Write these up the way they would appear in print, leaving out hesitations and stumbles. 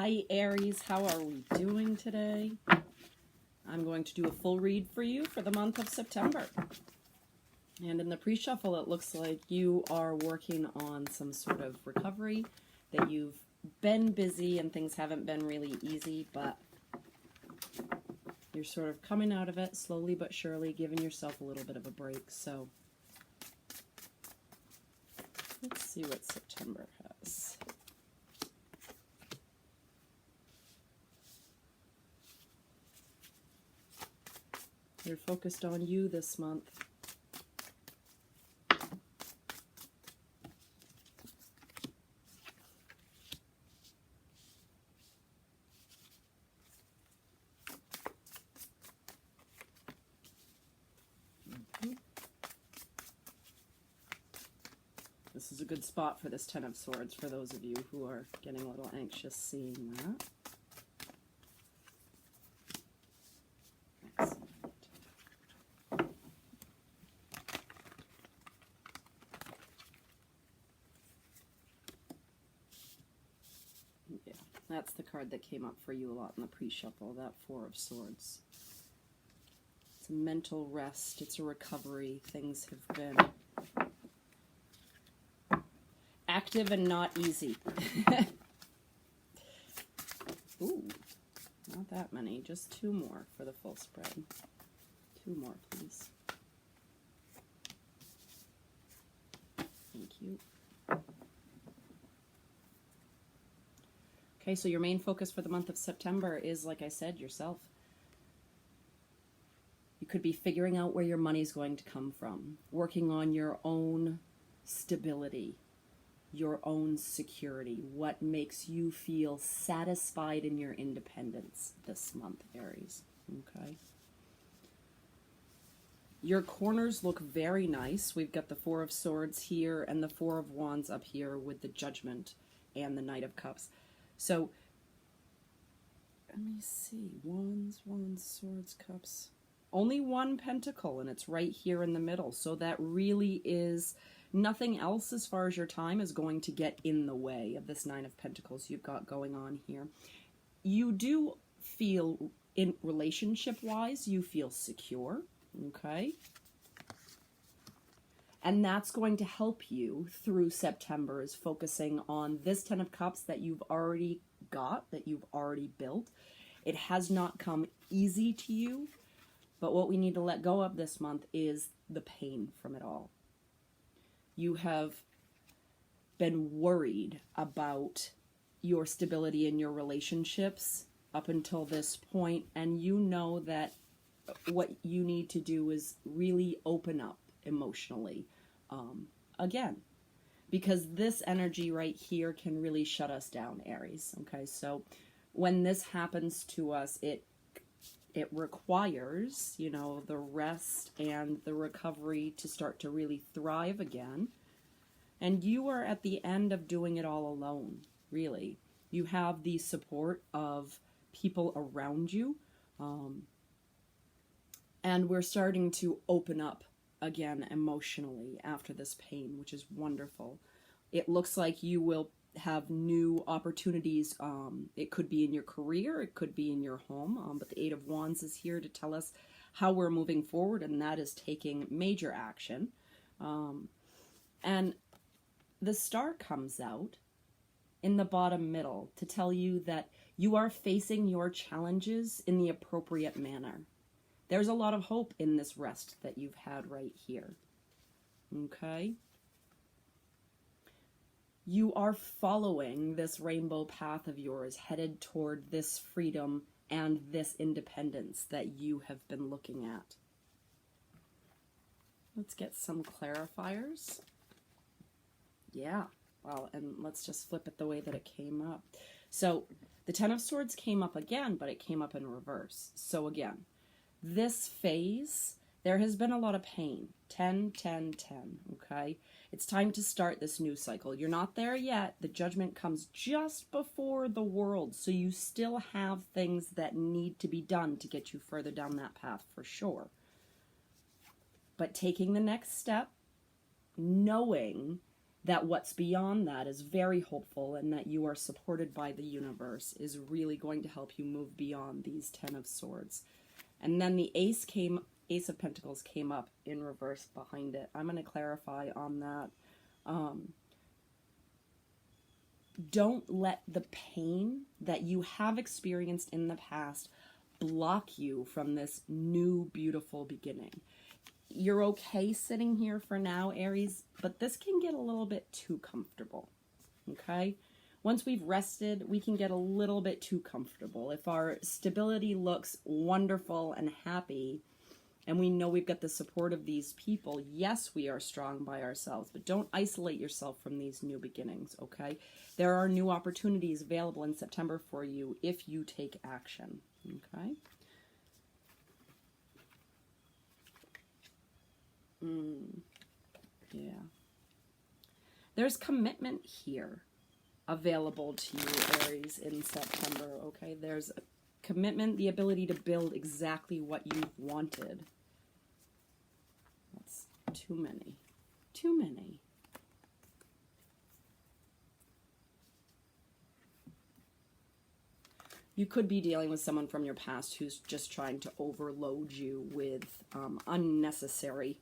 Hi Aries, how are we doing today? I'm going to do a full read for you for the month of September. And in the pre-shuffle, it looks like you are working on some sort of recovery, that you've been busy and things haven't been really easy, but you're sort of coming out of it slowly but surely, giving yourself a little bit of a break. So let's see what September has. You're focused on you this month. This is a good spot for this Ten of Swords for those of you who are getting a little anxious seeing that. Excellent. Yeah, that's the card that came up for you a lot in the pre-shuffle, that Four of Swords. It's a mental rest, it's a recovery. Things have been active and not easy. Ooh, not that many, just two more for the full spread. Two more, please. Thank you. Okay, so your main focus for the month of September is, like I said, yourself. You could be figuring out where your money's going to come from, working on your own stability, your own security, what makes you feel satisfied in your independence this month, Aries. Okay. Your corners look very nice. We've got the Four of Swords here and the Four of Wands up here with the Judgment and the Knight of Cups. So, let me see. Wands, Swords, Cups. Only one pentacle, and it's right here in the middle. So that really is nothing else as far as your time is going to get in the way of this Nine of Pentacles you've got going on here. You do feel, in relationship-wise, you feel secure, okay? And that's going to help you through September, is focusing on this Ten of Cups that you've already got, that you've already built. It has not come easy to you, but what we need to let go of this month is the pain from it all. You have been worried about your stability in your relationships up until this point, and you know that what you need to do is really open up emotionally again, because this energy right here can really shut us down, Aries. Okay, so when this happens to us, it requires, you know, the rest and the recovery to start to really thrive again. And you are at the end of doing it all alone, really. You have the support of people around you. And we're starting to open up again emotionally after this pain, which is wonderful. It looks like you will have new opportunities. It could be in your career, it could be in your home, but the Eight of Wands is here to tell us how we're moving forward, and that is taking major action. And the Star comes out in the bottom middle to tell you that you are facing your challenges in the appropriate manner. There's a lot of hope in this rest that you've had right here. Okay? You are following this rainbow path of yours, headed toward this freedom and this independence that you have been looking at. Let's get some clarifiers. Yeah, well, and let's just flip it the way that it came up. So the Ten of Swords came up again, but it came up in reverse. So again, this phase, there has been a lot of pain. 10, 10, 10, okay? It's time to start this new cycle. You're not there yet. The Judgment comes just before the World, so you still have things that need to be done to get you further down that path for sure. But taking the next step, knowing that what's beyond that is very hopeful, and that you are supported by the universe is really going to help you move beyond these 10 of Swords. And then the Ace of Pentacles came up in reverse behind it. I'm going to clarify on that. Don't let the pain that you have experienced in the past block you from this new beautiful beginning. You're okay sitting here for now, Aries, but this can get a little bit too comfortable, okay? Once we've rested, we can get a little bit too comfortable. If our stability looks wonderful and happy, and we know we've got the support of these people, yes, we are strong by ourselves, but don't isolate yourself from these new beginnings, okay? There are new opportunities available in September for you if you take action, okay? Yeah. There's commitment here available to you, Aries, in September, okay? There's a commitment, the ability to build exactly what you've wanted. That's too many. Too many. You could be dealing with someone from your past who's just trying to overload you with unnecessary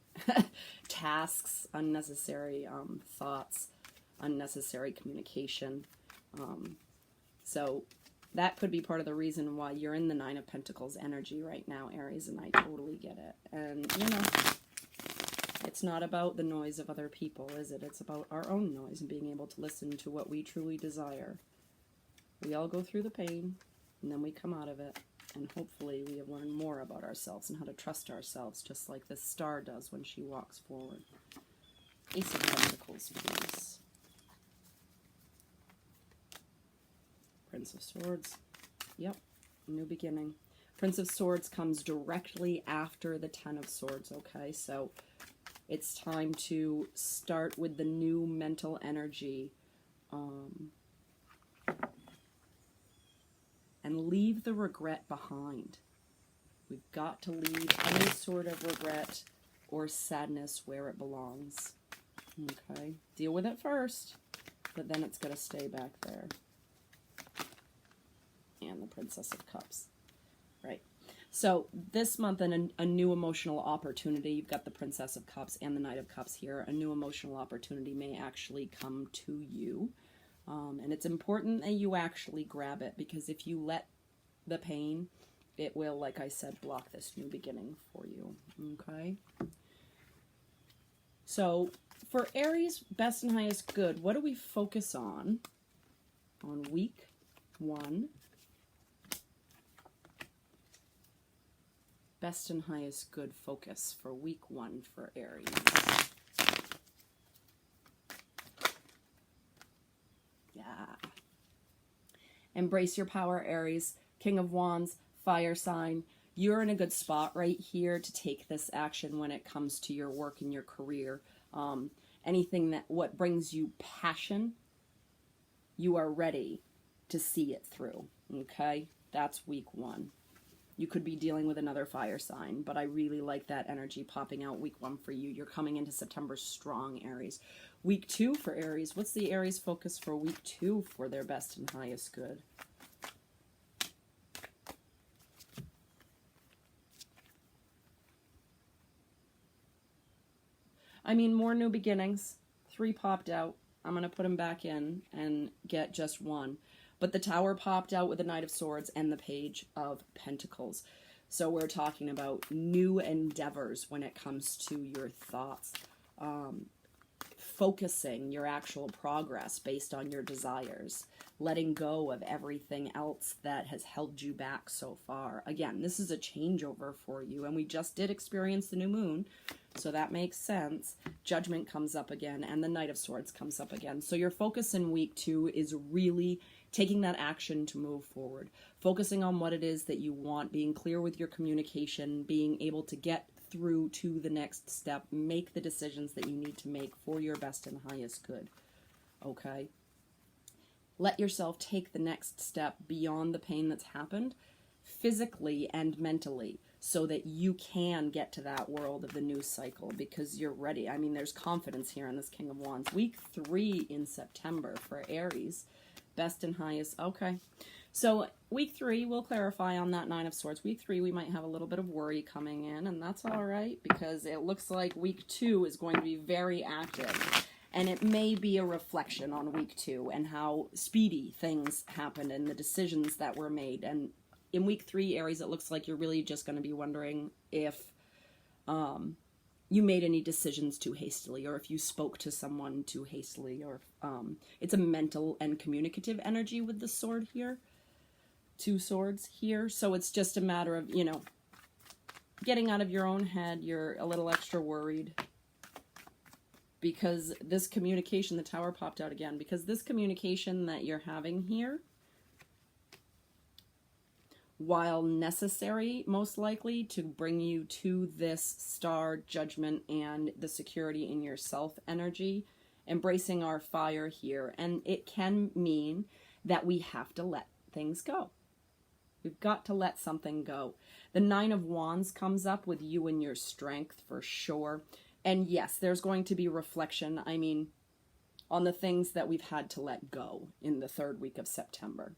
tasks, unnecessary thoughts, unnecessary communication. So that could be part of the reason why you're in the Nine of Pentacles energy right now, Aries, and I totally get it. And, you know, it's not about the noise of other people, is it? It's about our own noise and being able to listen to what we truly desire. We all go through the pain, and then we come out of it, and hopefully we have learned more about ourselves and how to trust ourselves, just like this star does when she walks forward. Ace of Pentacles, please. Prince of Swords. Yep, new beginning. Prince of Swords comes directly after the Ten of Swords, okay? So it's time to start with the new mental energy. And leave the regret behind. We've got to leave any sort of regret or sadness where it belongs. Okay? Deal with it first, but then it's going to stay back there. And the Princess of Cups. Right. So this month, in a new emotional opportunity, you've got the Princess of Cups and the Knight of Cups here. A new emotional opportunity may actually come to you. And it's important that you actually grab it, because if you let the pain, it will, like I said, block this new beginning for you. Okay? So, for Aries, best and highest good, what do we focus on week 1? Best and highest good focus for week 1 for Aries. Yeah. Embrace your power, Aries. King of Wands, fire sign. You're in a good spot right here to take this action when it comes to your work and your career. Anything what brings you passion, you are ready to see it through. Okay? That's week 1. You could be dealing with another fire sign, but I really like that energy popping out week 1 for you. You're coming into September strong, Aries. Week 2 for Aries. What's the Aries focus for week 2 for their best and highest good? I mean, more new beginnings. 3 popped out. I'm going to put them back in and get just 1. But the Tower popped out with the Knight of Swords and the Page of Pentacles. So we're talking about new endeavors when it comes to your thoughts. Focusing your actual progress based on your desires. Letting go of everything else that has held you back so far. Again, this is a changeover for you, and we just did experience the new moon, so that makes sense. Judgment comes up again, and the Knight of Swords comes up again. So your focus in week 2 is really taking that action to move forward. Focusing on what it is that you want, being clear with your communication, being able to get through to the next step, make the decisions that you need to make for your best and highest good. Okay? Let yourself take the next step beyond the pain that's happened, physically and mentally. so that you can get to that world of the new cycle because you're ready. I mean, there's confidence here in this King of Wands. Week 3 in September for Aries. Best and highest. Okay. So week 3, we'll clarify on that 9 of Swords. Week 3, we might have a little bit of worry coming in, and that's all right because it looks like week 2 is going to be very active. And it may be a reflection on week 2 and how speedy things happened and the decisions that were made. And in week 3, Aries, it looks like you're really just going to be wondering if you made any decisions too hastily, or if you spoke to someone too hastily, or it's a mental and communicative energy with the sword here. 2 swords here. So it's just a matter of, you know, getting out of your own head. You're a little extra worried because this communication, the Tower popped out again, because this communication that you're having here, while necessary, most likely, to bring you to this star judgment and the security in yourself energy, embracing our fire here. And it can mean that we have to let things go. We've got to let something go. The 9 of Wands comes up with you and your strength for sure. And yes, there's going to be reflection, I mean, on the things that we've had to let go in the 3rd week of September.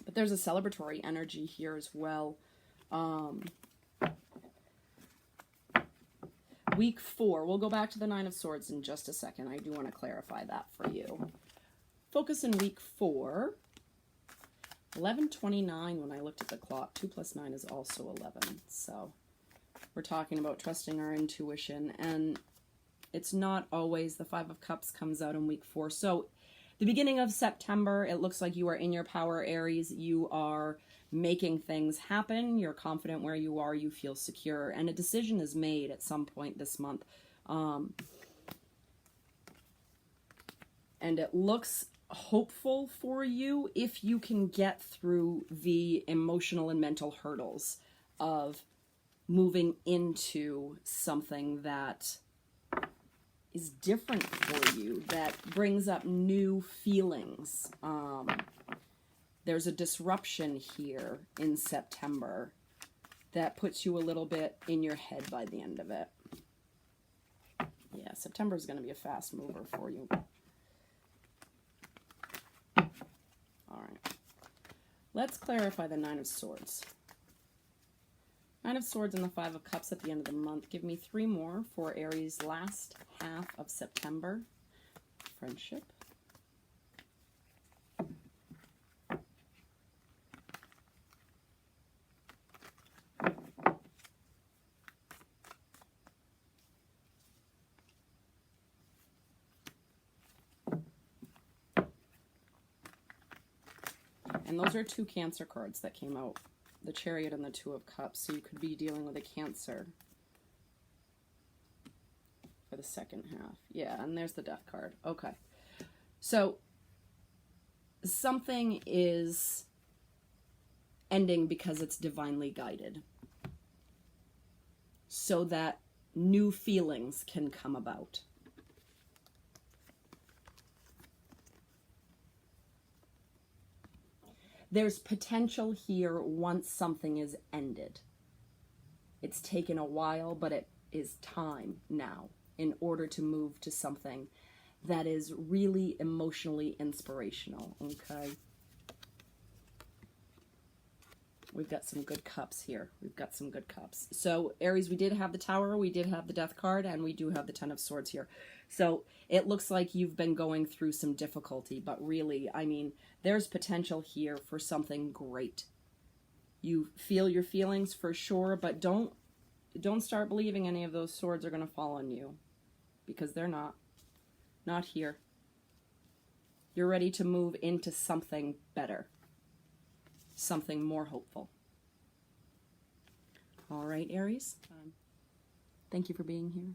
But there's a celebratory energy here as well. Week 4, we'll go back to the 9 of Swords in just a second. I do want to clarify that for you. Focus in week 4. 11:29 when I looked at the clock. 2 plus 9 is also 11. So we're talking about trusting our intuition. And it's not always. The 5 of Cups comes out in week 4. So the beginning of September, it looks like you are in your power, Aries. You are making things happen. You're confident where you are. You feel secure. And a decision is made at some point this month. And it looks hopeful for you if you can get through the emotional and mental hurdles of moving into something that is different for you, that brings up new feelings. There's a disruption here in September that puts you a little bit in your head by the end of it. Yeah, September is going to be a fast mover for you. All right. Let's clarify the 9 of Swords. 9 of Swords and the 5 of Cups at the end of the month. Give me 3 more for Aries' last half of September. Friendship. And those are 2 Cancer cards that came out. The Chariot and the 2 of Cups. So you could be dealing with a Cancer for the second half. Yeah, and there's the Death card. Okay. So something is ending because it's divinely guided, so that new feelings can come about. There's potential here once something is ended. It's taken a while, but it is time now in order to move to something that is really emotionally inspirational, okay? We've got some good cups here. We've got some good cups. So, Aries, we did have the Tower, we did have the Death card, and we do have the 10 of Swords here. So, it looks like you've been going through some difficulty, but really, I mean, there's potential here for something great. You feel your feelings for sure, but don't start believing any of those swords are going to fall on you, because they're not. Not here. You're ready to move into something better. Something more hopeful. All right, Aries. Thank you for being here.